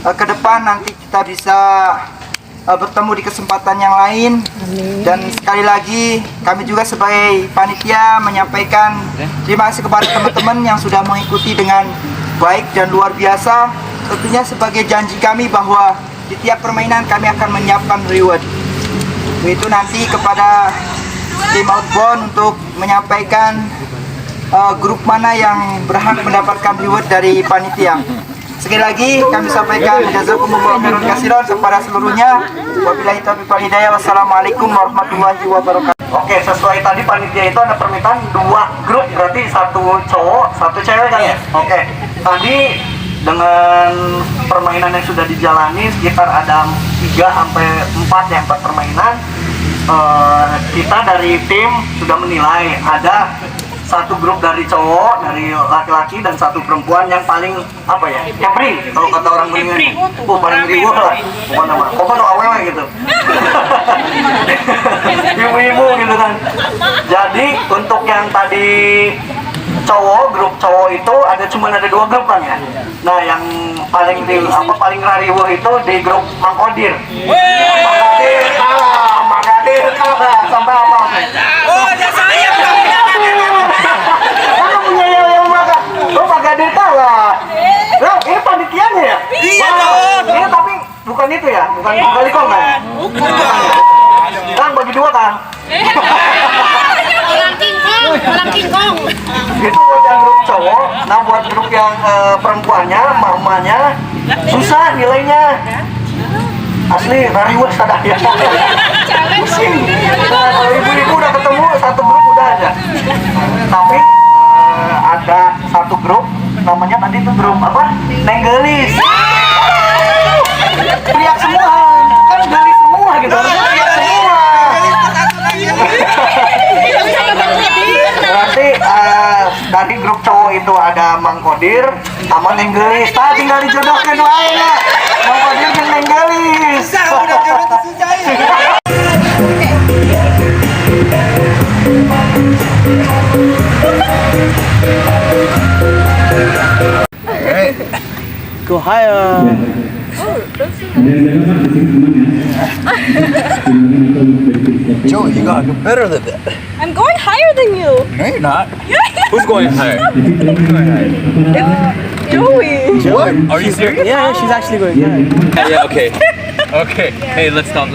ke depan nanti kita bisa bertemu di kesempatan yang lain. Dan sekali lagi kami juga sebagai panitia menyampaikan terima kasih kepada teman-teman yang sudah mengikuti dengan baik dan luar biasa. Tentunya sebagai janji kami bahwa di tiap permainan kami akan menyiapkan reward. Itu nanti kepada tim outbound untuk menyampaikan grup mana yang berhak mendapatkan reward dari panitia. Sekali lagi kami sampaikan jazakumullahu khairan katsiran kepada seluruhnya. Wabillahi taufiq wal hidayah. Wassalamualaikum warahmatullahi wabarakatuh. Oke, sesuai tadi panitia itu ada permintaan 2 grup, berarti 1 cowok, 1 cewek kan ya? Oke. Tadi dengan permainan yang sudah dijalani sekitar ada 3-4 ya, 4 permainan. Kita dari tim sudah menilai ada 1 grup dari cowok, dari laki-laki dan 1 perempuan yang paling apa ya, kepri kalau kata orang Mendingan, paling riuh lah, pokoknya awewe gitu, ibu-ibu gitu kan. Jadi untuk yang tadi grup cowok itu cuma ada 2 grup kan ya. Nah yang paling rariwuh itu di grup Mang Kodir. Magadir kalah sampai apa? Oh, ada saya. Kamu punya yang makan. Oh, Magadir kalah. Loh, ini panitianya ya? Iya dong. Ini tapi bukan itu ya, bukan Galikong kan? Bukan. Kan bagi 2 kan? Orang kingkong. Itu buat yang grup cowok. Nah buat grup yang perempuannya, mamanya susah nilainya. Asli rariwes ada ya. Pusing. Nah, kalau ibu-ibu udah ketemu 1 grup udah aja. Tapi ada 1 grup namanya tadi itu grup apa? Nenggelis. Teriak semua. Kan gelis semua gitu. Teriak semua. Berarti dari grup cowok itu ada Mang Kodir sama Nenggelis. Tinggal dijodohkan wae ya. Mang Kodir dan Nenggelis. Udah jodoh susah ya. Go higher. Joe, you gotta do better than that. I'm going higher than you. No, you're not. Who's going higher? Joey. What? Are you serious? Yeah, she's actually going higher. Yeah, okay. Okay. Hey, let's stop.